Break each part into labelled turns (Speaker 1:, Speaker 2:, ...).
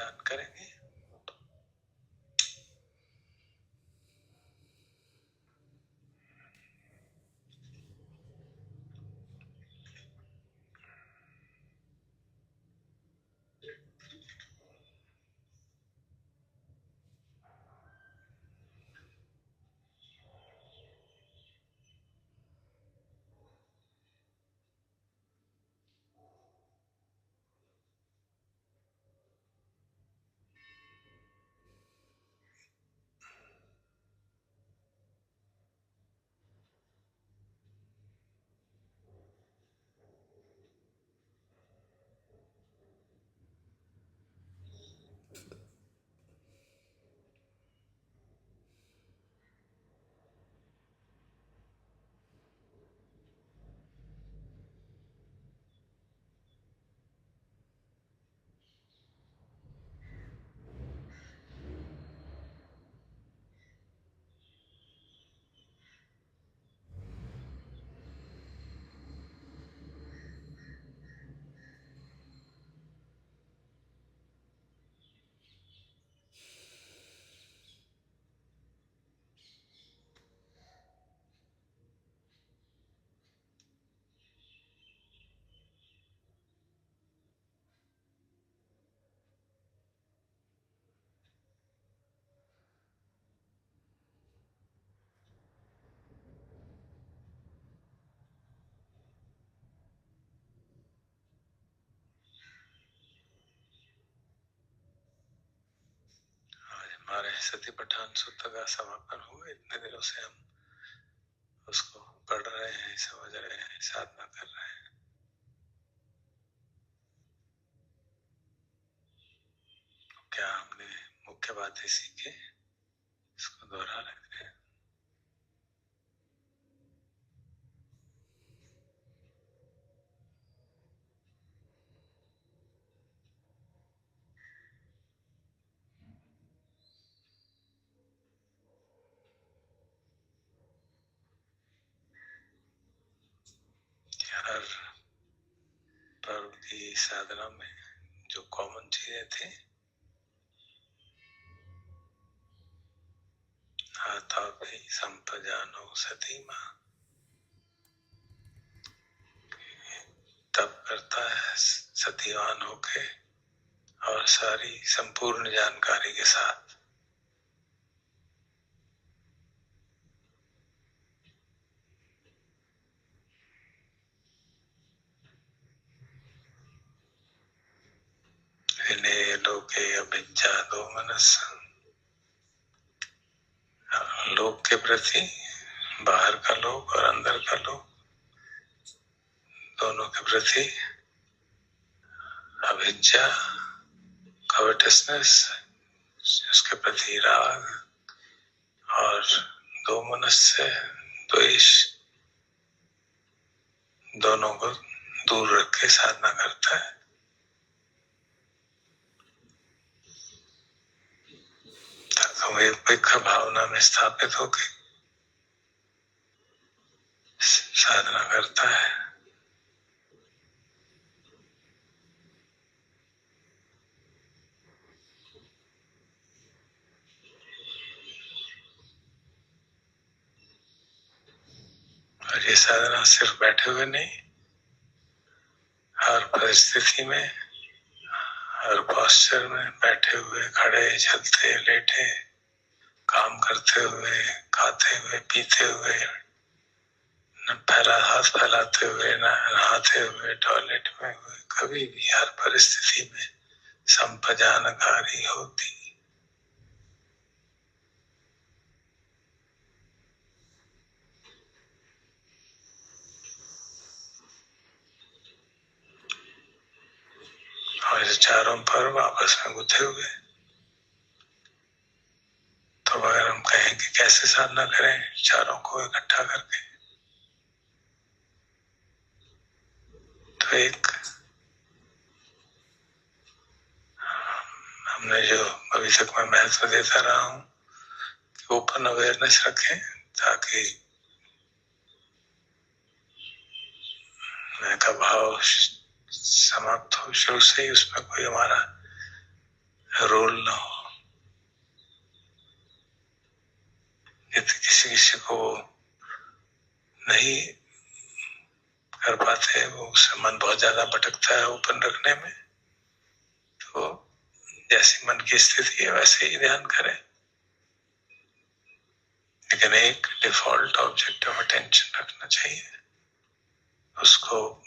Speaker 1: ध्यान करेंगे। हमारे सतिपट्ठान सूत्र का समापन हुआ। इतने दिनों से हम उसको पढ़ रहे हैं, समझ रहे हैं, साधना कर रहे हैं। क्या हमने मुख्य बातें सीखे, इसको दोहरा लेते हैं। हर पर्व की साधना में जो कॉमन चीजें थी, आतापि संपजानो सती माँ, तब करता है सतीवान होके और सारी संपूर्ण जानकारी के साथ। विनय लोके अभिज्ञा दो मनस, लोक के प्रति, बाहर का लोक और अंदर का लोक, दोनों के प्रति अभिज्ञा, कवटसनेस, उसके प्रति राग, और दो मनस्य, द्वेष, दोनों को दूर रख के साधना करता है। तो एक भावना में स्थापित होके साधना करता है। और ये साधना सिर्फ बैठे हुए नहीं, हर परिस्थिति में, हर पोस्चर में, बैठे हुए, खड़े, चलते, लेटे, काम करते हुए, खाते हुए, पीते हुए, हाथ फैलाते हुए, नहाते हुए, टॉयलेट में हुए, कभी भी, हर परिस्थिति में संपजानकारी होती। और ये चारों पर्व आपस में गुथे हुए। तो अगर हम कहें कि कैसे साधना करें चारों को इकट्ठा करके, तो एक हमने जो अभी तक मैं महत्व देता रहा हूं कि ओपन अवेयरनेस रखें, ताकि मैं का भाव समाप्त हो, शुरू से ही उसमें कोई हमारा रोल ना हो। किसी किसी को नहीं कर पाते, वो उससे मन बहुत ज्यादा भटकता है ओपन रखने में, तो जैसी मन की स्थिति है वैसे ही ध्यान करें, लेकिन एक डिफॉल्ट ऑब्जेक्ट ऑफ अटेंशन रखना चाहिए उसको।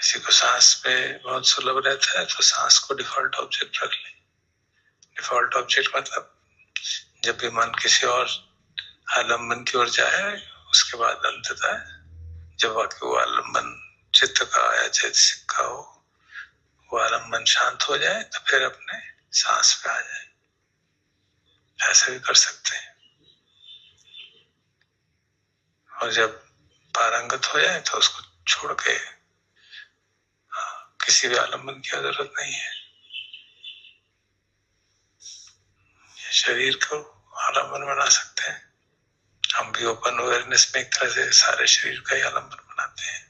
Speaker 1: किसी को सांस पे बहुत सुलभ रहता है तो सांस को डिफॉल्ट ऑब्जेक्ट रख ले। डिफॉल्ट ऑब्जेक्ट मतलब जब भी मन किसी और आलम्बन की ओर जाए, उसके बाद अंततः जब वो आलम्बन चित्त का या चैतसिक का हो, वो आलम्बन शांत हो जाए तो फिर अपने सांस पे आ जाए। ऐसा भी कर सकते हैं। और जब पारंगत हो जाए तो उसको छोड़ के किसी भी आलम्बन की जरूरत नहीं है। शरीर को आलम्बन बना सकते हैं। हम भी ओपन अवेयरनेस में एक तरह से सारे शरीर का ही आलम्बन बनाते हैं।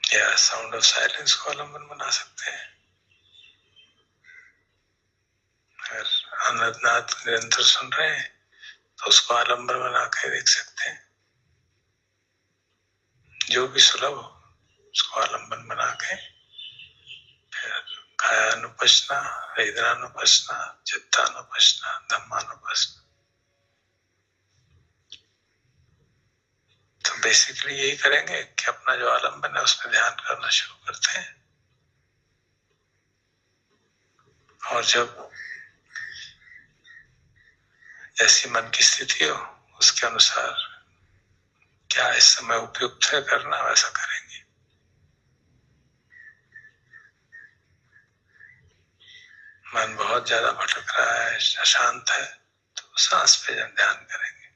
Speaker 1: या साउंड ऑफ साइलेंस को आलम्बन बना सकते हैं। अगर अनंतनाथ निरंतर सुन रहे हैं तो उसको आलम्बन बना के देख सकते हैं। जो भी सुलभ हो उसको आलम्बन बना के फिर कायानुपश्ना, वेदनानुपश्ना, चित्तानुपश्ना, धम्मानुपश्ना। तो बेसिकली यही करेंगे कि अपना जो आलम्बन है उसमें ध्यान करना शुरू करते हैं। और जब जैसी मन की स्थिति हो उसके अनुसार क्या इस समय उपयुक्त है करना, वैसा करेंगे। मन बहुत ज्यादा भटक रहा है, अशांत है, तो सांस पे ध्यान करेंगे।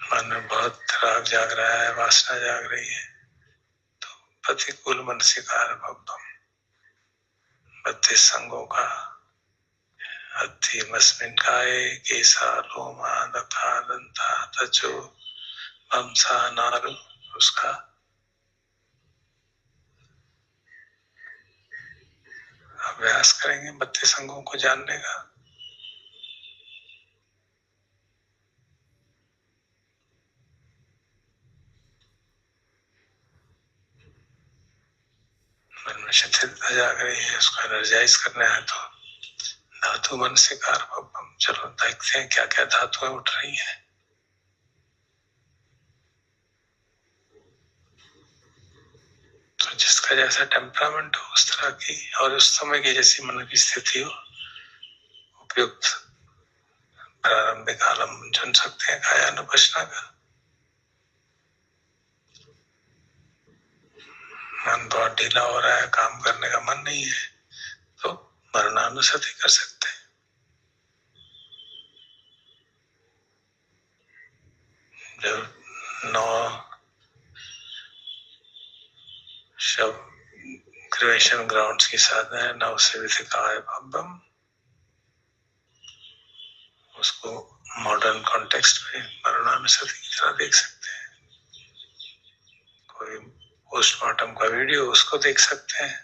Speaker 1: मन में बहुत राग जाग रहा है, वासना जाग रही है, तो प्रतिकूल मनसिकार भवम 32 संगों का अत्थि मस्मिन् काये केसा लोमा दथा दंता तचो वंसा नारु, उसका अभ्यास करेंगे 32 अंगों को जानने का। मन में शिथिलता जाग रही है, उसको एनर्जाइज करना है तो धातु मन से कार। चलो देखते हैं क्या क्या धातुएं उठ रही हैं। तो जिसका जैसा टेम्परामेंट हो उस तरह की और उस समय की जैसी मन की स्थिति हो उपयुक्त प्रारंभिक आलम्बन चुन सकते हैं कायानुपश्ना का। मन बहुत ढीला हो रहा है, काम करने का मन नहीं है, तो मरणानुसति कर सकते हैं। जो 9 शब्द क्रिएशन ग्राउंड्स की साधना है, नव से विधिकाय भव्यम, उसको मॉडर्न कॉन्टेक्स्ट में मरणानुसति की तरह देख सकते हैं। कोई पोस्टमार्टम का वीडियो उसको देख सकते हैं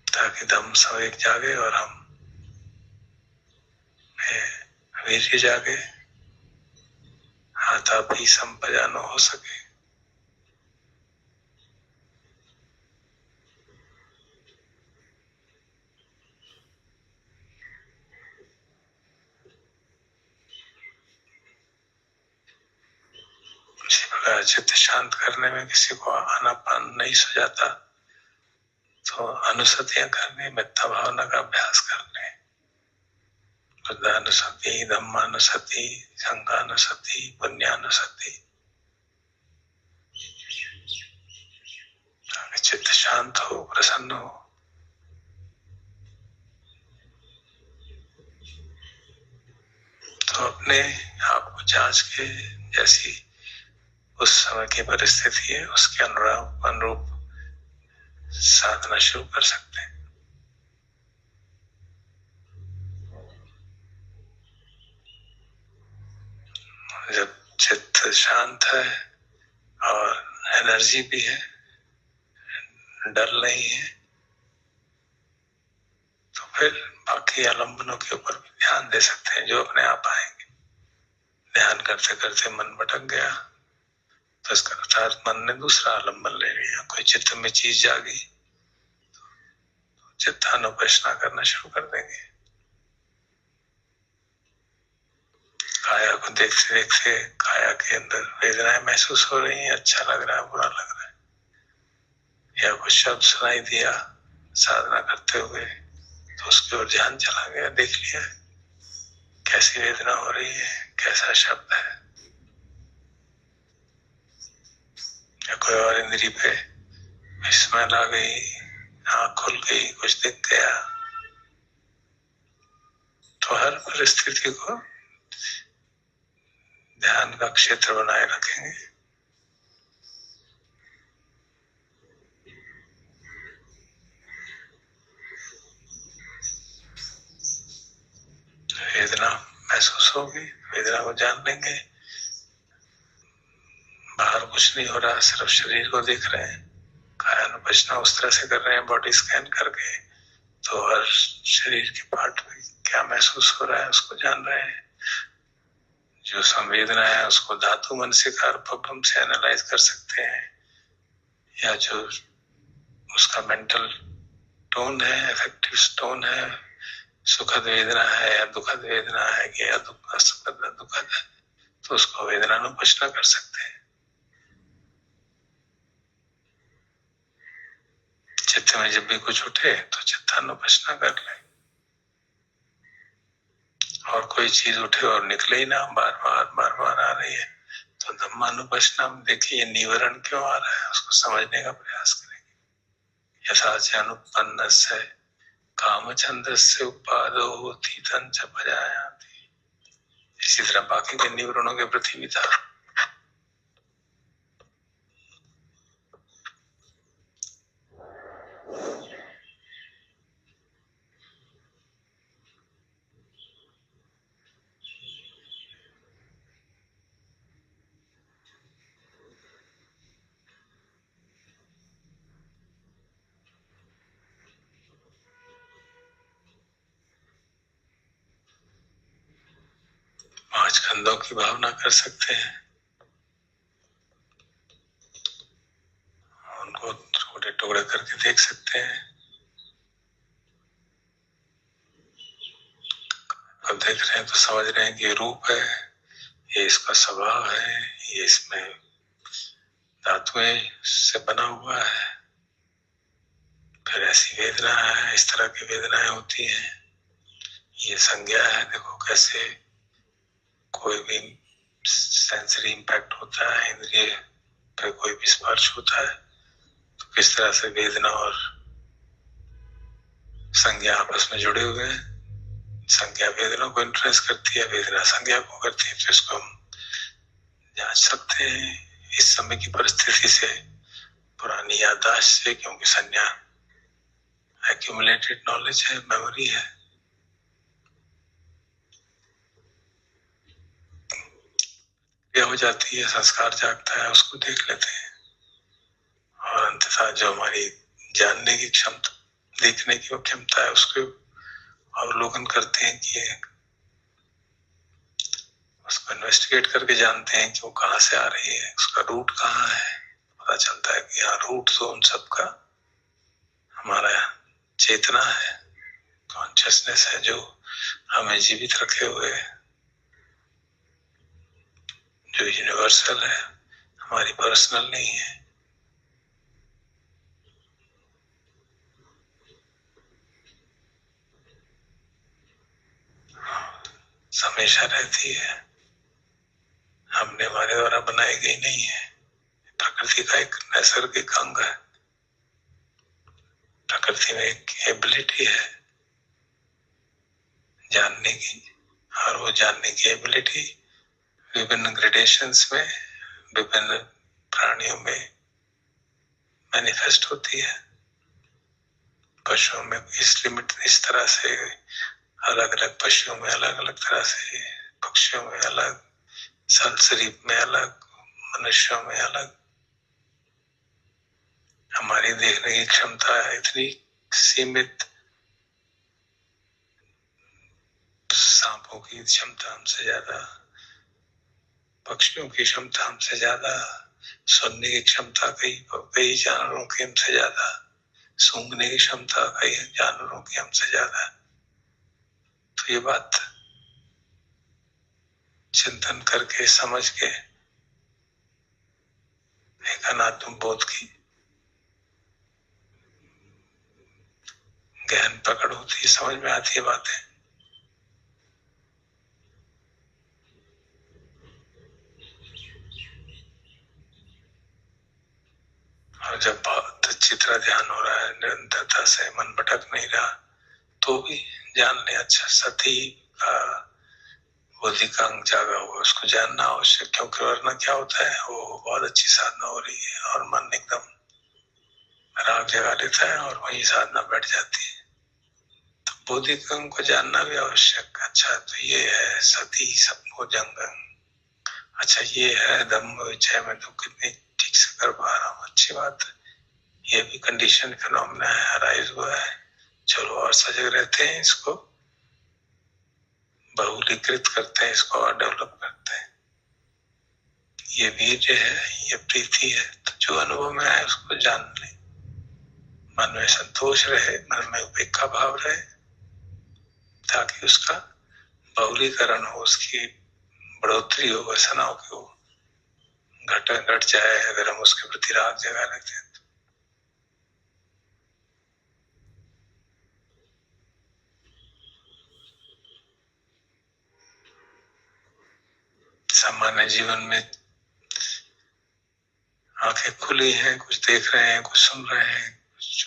Speaker 1: ताकि दम संवेग जागे और हम वीर्य जागे, हाथा भी संपजानो हो सके। इसी प्रकार चित्त शांत करने में किसी को आनापान नहीं सुझाता तो अनुसतियां करने, मिथ्या भावना का अभ्यास करने, बुद्धानुसति, धम्मानुसति, संघानुसति, पुण्यानुसति, चित्त शांत हो, प्रसन्न हो। तो अपने आप को जांच के जैसी उस समय की परिस्थिति है उसके अनुरूप साधना शुरू कर सकते हैं। शांत है और एनर्जी भी है, डर नहीं है, तो फिर बाकी आलम्बनों के ऊपर भी ध्यान दे सकते हैं जो अपने आप आएंगे। ध्यान करते करते मन भटक गया तो इसका अर्थात मन ने दूसरा आलम्बन ले लिया। कोई चित्त में चीज जागी तो चित्तानुपश्ना करना शुरू कर देंगे। काया को देखते देखते काया के अंदर वेदनाएं महसूस हो रही हैं, अच्छा लग रहा है, बुरा लग रहा है, या कुछ शब्द सुनाई दिया साधना करते हुए तो उसकी ओर ध्यान चला गया, देख लिया कैसी वेदना हो रही है, कैसा शब्द है, या कोई और इंद्री पे स्मेल आ गई, आँख खुल गई, कुछ दिख गया। तो हर परिस्थिति को ध्यान का क्षेत्र बनाए रखेंगे। वेदना महसूस होगी, वेदना को जान लेंगे। बाहर कुछ नहीं हो रहा, सिर्फ शरीर को देख रहे हैं, कायानुपश्ना उस तरह से कर रहे हैं बॉडी स्कैन करके, तो हर शरीर के पार्ट में क्या महसूस हो रहा है उसको जान रहे हैं। जो संवेदना है उसको धातु मनसिकार उपक्रम से एनालाइज कर सकते हैं, या जो उसका मेंटल टोन है, इफेक्टिव टोन है, सुखद वेदना है या दुखद वेदना है कि या सुखद दुखद है, तो उसको वेदनानुपश्ना कर सकते हैं। चित्त में जब भी कुछ उठे तो चित्तानुपश्ना कर ले, और कोई चीज उठे और निकले ही ना, बार बार आ रही है, तो धम्मानुपश्ना में देखिए निवरण क्यों आ रहा है, उसको समझने का प्रयास करेंगे। यथा च अनुपन्नस्य कामछन्दस्य उपादो होती तंच भजायाति। इसी तरह बाकी के निवरणों के प्रति भी था। पांच खंडों की भावना कर सकते हैं, उनको टुकड़े टुकड़े करके देख सकते हैं। अब देख रहे हैं तो समझ रहे हैं कि ये रूप है, ये इसका स्वभाव है, ये इसमें धातुएं से बना हुआ है, फिर ऐसी वेदना है, इस तरह की वेदनाएं होती हैं, ये संज्ञा है, देखो कैसे कोई भी सेंसरी इंपैक्ट होता है, इंद्रिय पे कोई भी स्पर्श होता है तो किस तरह से वेदना और संज्ञा आपस में जुड़े हुए हैं। संज्ञा वेदना को इन्फ्लुएंस करती है, वेदना संज्ञा को करती है, तो इसको हम जांच सकते हैं इस समय की परिस्थिति से, पुरानी याददाश्त से, क्योंकि संज्ञा एक्यूमुलेटेड नॉलेज है, मेमोरी है। ये हो जाती है, संस्कार जागता है, उसको देख लेते हैं, और अंततः जो हमारी जानने की क्षमता, देखने की वो क्षमता है, उसको अवलोकन करते हैं कि उसको इन्वेस्टिगेट करके जानते हैं कि वो कहाँ से आ रही है, उसका रूट कहाँ है। पता चलता है कि यहाँ रूट तो उन सबका हमारा चेतना है, कॉन्शियसनेस है, जो हमें जीवित रखे हुए है, जो यूनिवर्सल है, हमारी पर्सनल नहीं है। हमेशा रहती है, हमने हमारे द्वारा बनाई गई नहीं है, प्रकृति का एक नैसर्गिक अंग है। प्रकृति में एक एबिलिटी है जानने की, और वो जानने की एबिलिटी विभिन्न ग्रेडेशंस में, विभिन्न प्राणियों में मैनिफेस्ट होती है। पशुओं में इस तरह से, अलग अलग पशुओं में अलग अलग तरह से, पक्षियों में अलग, सरीसृप में अलग, मनुष्यों में अलग। हमारी देखने की क्षमता है इतनी सीमित, सांपों की क्षमता हमसे ज्यादा, पक्षियों की क्षमता हमसे ज्यादा, सुनने की क्षमता कई जानवरों की हमसे ज्यादा, सूंघने की क्षमता कई जानवरों की हमसे ज्यादा। तो ये बात चिंतन करके समझ के एक अनात्म बोध की गहन पकड़ होती है, समझ में आती है बातें। और जब बहुत अच्छी तरह ध्यान हो रहा है, निरंतरता से मन भटक नहीं रहा, तो भी जान ले अच्छा सती का बोधि का अंग जागा हुआ, उसको जानना आवश्यक, क्योंकि वरना क्या होता है, वो बहुत अच्छी साधना हो रही है और मन एकदम राग जगा लेता है और वही साधना बैठ जाती है। तो बोधि का अंग को जानना भी आवश्यक। अच्छा तो ये है सती सबको जंगम, अच्छा ये है धम्म विजय, मैं तो कितनी ठीक से कर पा रहा हूँ, अच्छी बात है। ये भी कंडीशन फिनोमेना है, अराइज हुआ है, चलो और सजग रहते हैं, इसको बहुलीकृत करते हैं, इसको और डेवलप करते हैं। ये वीर्य है, ये प्रीति है, तो जो अनुभव में आए उसको जान ले, मन में संतोष रहे, मन में उपेक्षा भाव रहे, ताकि उसका बहुलीकरण हो, उसकी बढ़ोतरी हो, ऐसा ना हो कि वो घट जाए अगर हम उसके प्रति राग जगा लेते हैं। सामान्य जीवन में आंखें खुली हैं, कुछ देख रहे हैं, कुछ सुन रहे हैं,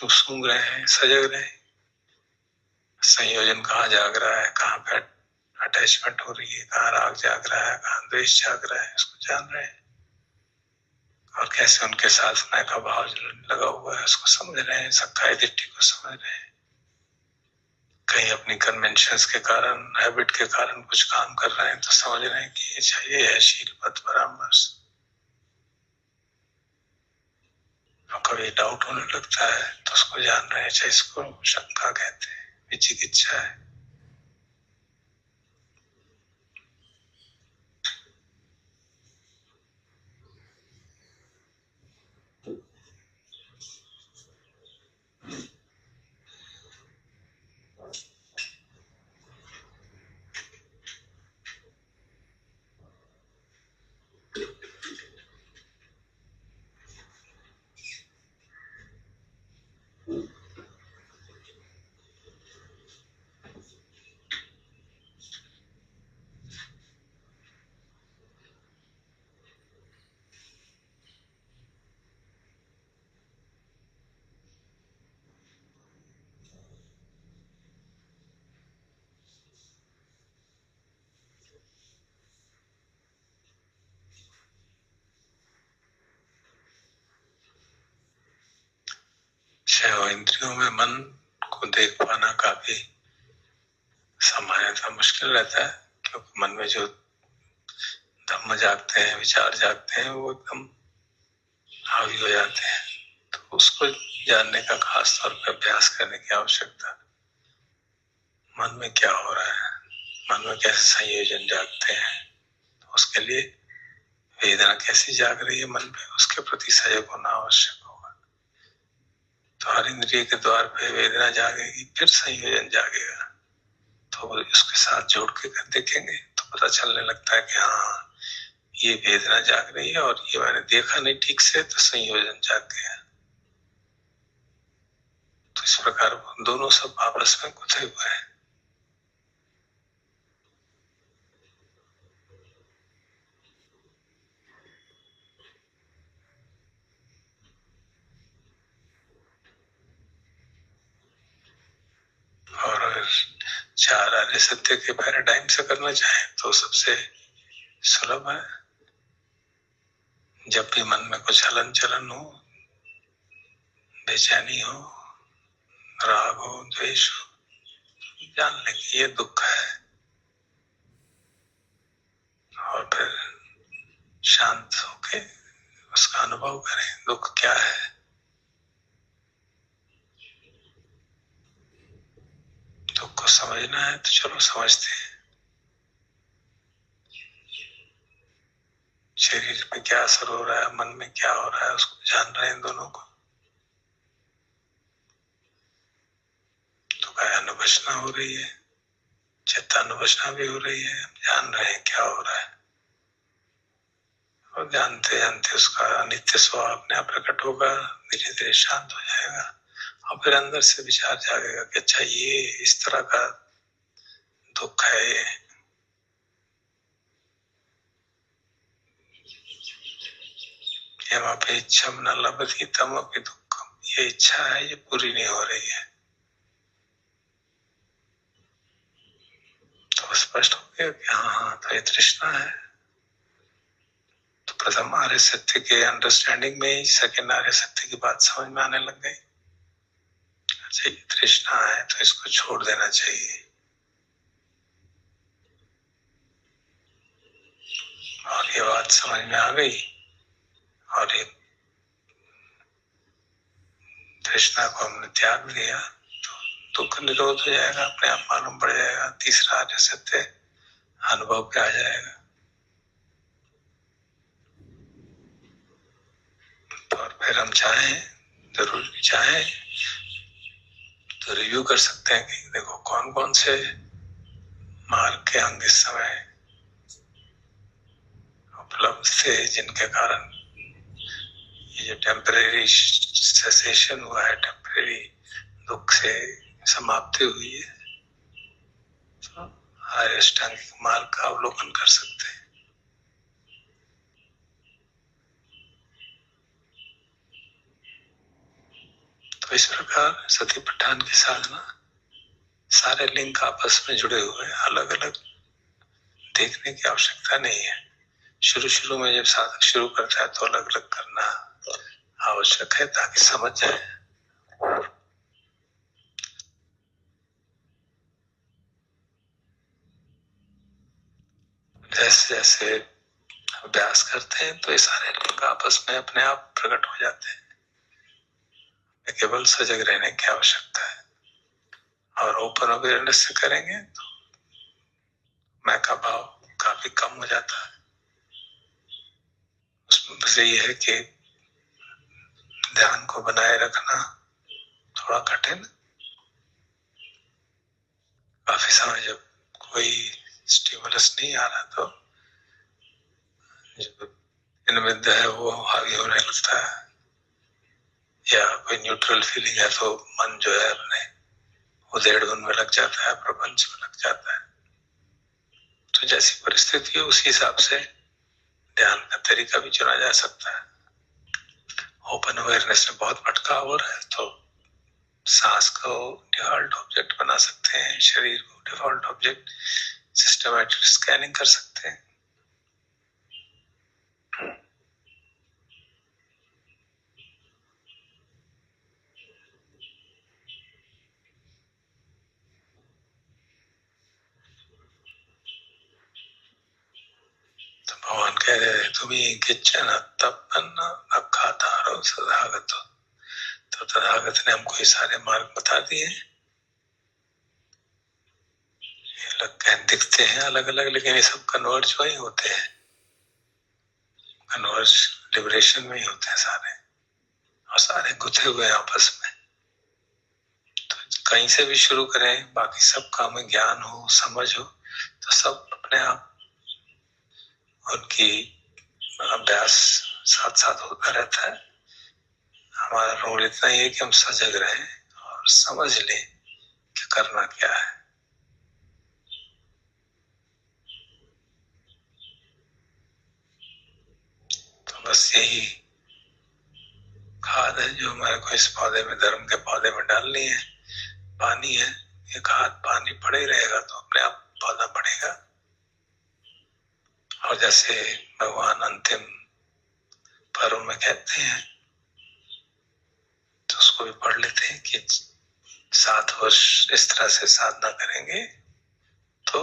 Speaker 1: कुछ सूंघ रहे हैं, सजग रहे हैं। संयोजन कहाँ जाग रहा है, कहाँ पे अटैचमेंट हो रही है, कहाँ राग जाग रहा है, कहाँ द्वेष जाग रहा है, उसको जान रहे हैं। और कैसे उनके साथ मैं का भाव लगा हुआ है, उसको समझ रहे हैं, सक्काय दृष्टि को समझ रहे हैं। कहीं अपनी कन्वेंशंस के कारण, हैबिट के कारण कुछ काम कर रहे हैं, तो समझ रहे हैं कि ये चाहिए है शील पथ परामर्श। और कभी डाउट होने लगता है तो उसको जान रहे हैं, चाहे इसको शंका कहते हैं, विचिकित्सा है। छह इंद्रियों में मन को देख पाना काफी सामान्यतः मुश्किल रहता है, क्योंकि मन में जो धम्म जागते हैं, विचार जागते हैं, वो एकदम हावी हो जाते हैं। तो उसको जानने का खास तौर पर अभ्यास करने की आवश्यकता। मन में क्या हो रहा है, मन में कैसे संयोजन जागते हैं, तो उसके लिए वेदना कैसी जाग रही है मन पे, उसके प्रति सजग होना आवश्यक होगा। तो हर इंद्रिय के द्वार पे वेदना जागेगी, फिर संयोजन जागेगा, तो इसके साथ जोड़ के देखेंगे तो पता चलने लगता है कि हाँ ये वेदना जाग रही है और ये मैंने देखा नहीं ठीक से, तो संयोजन जाग गया। तो इस प्रकार दोनों सब आपस में गुथे हुए हैं। और अगर चार आर्य सत्य के पैराडाइम से करना चाहे तो सबसे सुलभ है, जब भी मन में कुछ हलन चलन हो, बेचैनी हो, राग हो, द्वेष हो, जान ले कि ये दुख है, और फिर शांत होके उसका अनुभव करें। दुख क्या है, दुख को समझना है तो चलो समझते हैं। शरीर पे क्या असर हो रहा है, मन में क्या हो रहा है, उसको जान रहे हैं दोनों को। तो क्या अनुभवना हो रही है, चित्तानुभवना भी हो रही है, हम जान रहे हैं क्या हो रहा है। और जानते जानते उसका अनित्य स्वभाव अपने आप प्रकट होगा, धीरे धीरे शांत हो जाएगा। और फिर अंदर से विचार जागेगा कि अच्छा ये इस तरह का दुख है। ये वहां पे इच्छा न लभते तम अपि दुखम, ये इच्छा है, ये पूरी नहीं हो रही है। तो स्पष्ट हो गया कि हाँ हाँ, तो ये तृष्णा है। तो प्रथम आर्य सत्य के अंडरस्टैंडिंग में ही सेकेंड आर्य सत्य की बात समझ में आने लग गई। अच्छा ये तृष्णा है तो इसको छोड़ देना चाहिए। और ये बात समझ में आ गई और ये तृष्णा को हमने त्याग दिया तो दुख निरोध हो जाएगा, अपने आप मालूम पड़ जाएगा। तीसरा आर्य सत्य अनुभव पे आ जाएगा। तो और फिर हम चाहें, जरूर चाहें तो रिव्यू कर सकते हैं कि देखो कौन कौन से मार्ग के अंग इस समय उपलब्ध थे जिनके कारण ये जो टेम्परेरी सेसेशन हुआ है, टेम्परेरी दुख से समाप्ति हुई है। तो अष्टांगिक मार्ग का अवलोकन कर सकते हैं। तो इस प्रकार सतीपट्ठान की साधना, सारे लिंक आपस में जुड़े हुए, अलग अलग देखने की आवश्यकता नहीं है। शुरू शुरू में जब साधक शुरू करता है तो अलग अलग करना आवश्यक है ताकि समझ जाए। जैसे जैसे अभ्यास करते हैं तो ये सारे लिंक आपस में अपने आप प्रकट हो जाते हैं। केवल सजग रहने की आवश्यकता है और ओपन अवेयरनेस से करेंगे तो मैं का भाव काफी कम हो जाता है। उसमें बस यही है कि ध्यान को बनाए रखना थोड़ा कठिन। काफी समय जब कोई स्टिमुलस नहीं आ रहा तो जो इनविद है वो हावी होने लगता है, या कोई न्यूट्रल फीलिंग है तो मन जो है अपने उधेड़-बुन में लग जाता है, प्रपंच में लग जाता है। तो जैसी परिस्थिति है उसी हिसाब से ध्यान का तरीका भी चुना जा सकता है। ओपन अवेयरनेस में बहुत भटकाव हो रहा है तो सांस को डिफॉल्ट ऑब्जेक्ट बना सकते हैं, शरीर को डिफॉल्ट ऑब्जेक्ट सिस्टमैटिक स्कैनिंग कर सकते हैं। तो भगवान कह रहे हैं तुम्हें किचन तपन अखातारो सदागत। तो तथागत ने हमको ये सारे मार्ग बता दिए। ये अलग दिखते हैं अलग अलग, लेकिन ये सब कन्वर्ज वही होते हैं, कन्वर्ज लिबरेशन में ही होते हैं सारे, और सारे गुथे हुए हैं आपस में। तो कहीं से भी शुरू करें, बाकी सब काम में ज्ञान हो, समझ हो, तो सब अपने आप उनकी अभ्यास साथ साथ होता रहता है। हमारा रोल इतना ही है कि हम सजग रहें और समझ लें कि करना क्या है। तो बस यही खाद है जो हमारे को इस पौधे में, धर्म के पौधे में डालनी है। पानी है, ये खाद पानी पड़े ही रहेगा तो अपने आप पौधा बढ़ेगा। और जैसे भगवान अंतिम पर्व में कहते हैं तो उसको भी पढ़ लेते हैं कि 7 वर्ष इस तरह से साधना करेंगे तो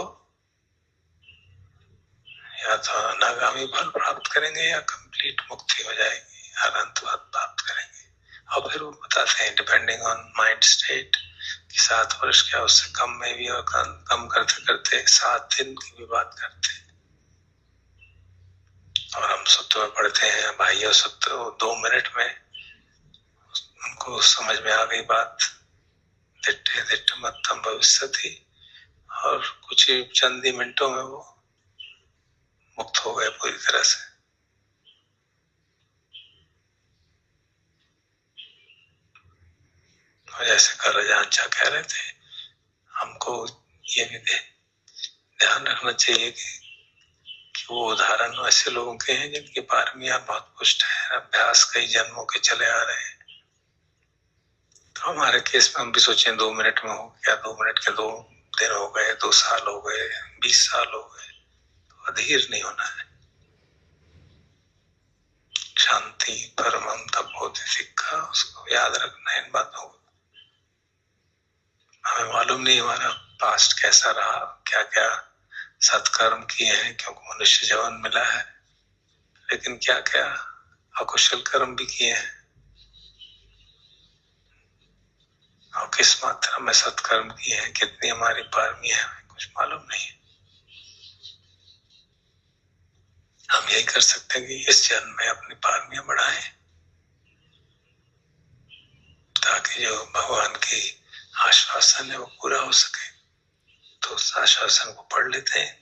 Speaker 1: या तो अनागामी फल प्राप्त करेंगे या कंप्लीट कंप्लीट मुक्ति हो जाएगी, अनंतवाद प्राप्त करेंगे। और फिर वो बताते हैं डिपेंडिंग ऑन माइंड स्टेट कि 7 वर्ष क्या, उससे कम में भी, और कम करते करते 7 दिन की भी बात करते हैं। और हम सूत्र में पढ़ते हैं, बाह्य सूत्र 2 मिनट में उनको समझ में आ गई बात, दिट्टे दिट्ट मत्तम भविष्यति, और कुछ ही चंद ही मिनटों में वो मुक्त हो गए पूरी तरह से। और जैसे करजांचा कह रहे थे, हमको ये भी ध्यान रखना चाहिए कि वो उदाहरण ऐसे लोगों के हैं जिनकी पारमियां बहुत पुष्ट है, अभ्यास कई जन्मों के चले आ रहे हैं। तो हमारे केस में हम भी सोचे 2 मिनट में हो गया, 2 मिनट के 2 दिन हो गए, 2 साल हो गए, 20 साल हो गए, तो अधीर नहीं होना है। शांति परमम तपोधि सिक्खा, उसको याद रखना इन बातों को। हमें मालूम नहीं हमारा पास्ट कैसा रहा, क्या क्या सत्कर्म किए हैं, क्योंकि मनुष्य जीवन मिला है, लेकिन क्या क्या अकुशल कर्म भी किए हैं, और किस मात्रा में सत्कर्म किए हैं, कितनी हमारी पारमी है, कुछ मालूम नहीं। हम यही कर सकते हैं कि इस जन्म में अपनी पारमियां बढ़ाएं, ताकि जो भगवान की आश्वासन है वो पूरा हो सके। तो उस आश्वासन को पढ़ लेते हैं।